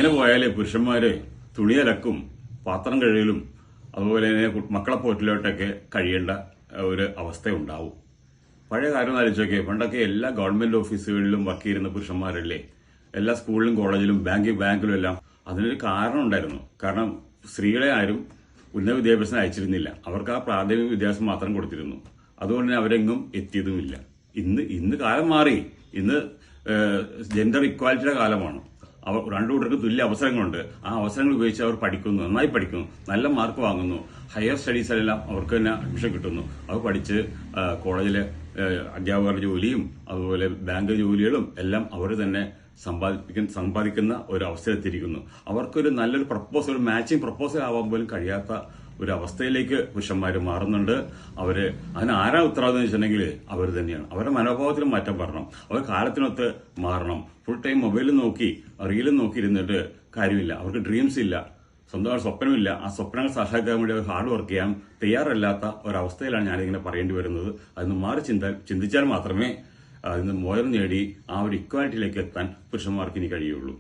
ഇങ്ങനെ പോയാലേ പുരുഷന്മാര് തുണിയലക്കും പാത്രം കഴുകലും അതുപോലെ തന്നെ മക്കളെ പോറ്റിലോട്ടൊക്കെ കഴിയേണ്ട ഒരു അവസ്ഥ ഉണ്ടാവും. പഴയ കാര്യം ആലോചിച്ചൊക്കെ പണ്ടൊക്കെ എല്ലാ ഗവൺമെന്റ് ഓഫീസുകളിലും വർക്ക് ചെയ്യുന്ന പുരുഷന്മാരല്ലേ, എല്ലാ സ്കൂളിലും കോളേജിലും ബാങ്കിലും എല്ലാം. അതിനൊരു കാരണം ഉണ്ടായിരുന്നു. കാരണം സ്ത്രീകളെ ആരും ഉന്നത വിദ്യാഭ്യാസം അയച്ചിരുന്നില്ല. അവർക്ക് ആ പ്രാഥമിക വിദ്യാഭ്യാസം മാത്രം കൊടുത്തിരുന്നു. അതുകൊണ്ട് തന്നെ അവരെങ്ങും എത്തിയതുമില്ല. ഇന്ന് കാലം മാറി. ഇന്ന് ജെൻഡർ ഇക്വാലിറ്റിയുടെ കാലമാണ്. അവർ രണ്ടു കൂട്ടർക്ക് തുല്യ അവസരങ്ങളുണ്ട്. ആ അവസരങ്ങൾ ഉപയോഗിച്ച് അവർ പഠിക്കുന്നു, നന്നായി പഠിക്കുന്നു, നല്ല മാർക്ക് വാങ്ങുന്നു. ഹയർ സ്റ്റഡീസിലെല്ലാം അവർക്ക് തന്നെ അഡ്മിഷൻ കിട്ടുന്നു. അത് പഠിച്ച് കോളേജിലെ അധ്യാപകരുടെ ജോലിയും അതുപോലെ ബാങ്ക് ജോലികളും എല്ലാം അവർ തന്നെ സമ്പാദിക്കുന്ന ഒരു അവസ്ഥയിലെത്തിയിരിക്കുന്നു. അവർക്കൊരു നല്ലൊരു പ്രപ്പോസൽ, ഒരു മാച്ചിങ് പ്രപ്പോസൽ ആവാൻ പോലും കഴിയാത്ത ഒരു അവസ്ഥയിലേക്ക് പുരുഷന്മാർ മാറുന്നുണ്ട്. അതിന് ആരാ ഉത്തരവാദിത്തം എന്ന് വെച്ചിട്ടുണ്ടെങ്കിൽ അവർ തന്നെയാണ്. അവരുടെ മനോഭാവത്തിലും മാറ്റം വരണം. അവർ കാലത്തിനൊത്ത് മാറണം. ഫുൾ ടൈം മൊബൈലും നോക്കി റീലും നോക്കി ഇരുന്നിട്ട് കാര്യമില്ല. അവർക്ക് ഡ്രീംസ് ഇല്ല, സ്വന്തമായ സ്വപ്നമില്ല. ആ സ്വപ്നങ്ങൾ സാക്ഷാത്കരിക്കാൻ വേണ്ടി അവർ ഹാർഡ് വർക്ക് ചെയ്യാൻ തയ്യാറല്ലാത്ത ഒരവസ്ഥയിലാണ് ഞാനിങ്ങനെ പറയേണ്ടി വരുന്നത്. അതിന് മാറി ചിന്തിച്ചാൽ മാത്രമേ അതിന് മോചനം നേടി ആ ഒരു ഇക്വാലിറ്റിയിലേക്ക് എത്താൻ പുരുഷന്മാർക്ക് ഇനി കഴിയുള്ളൂ.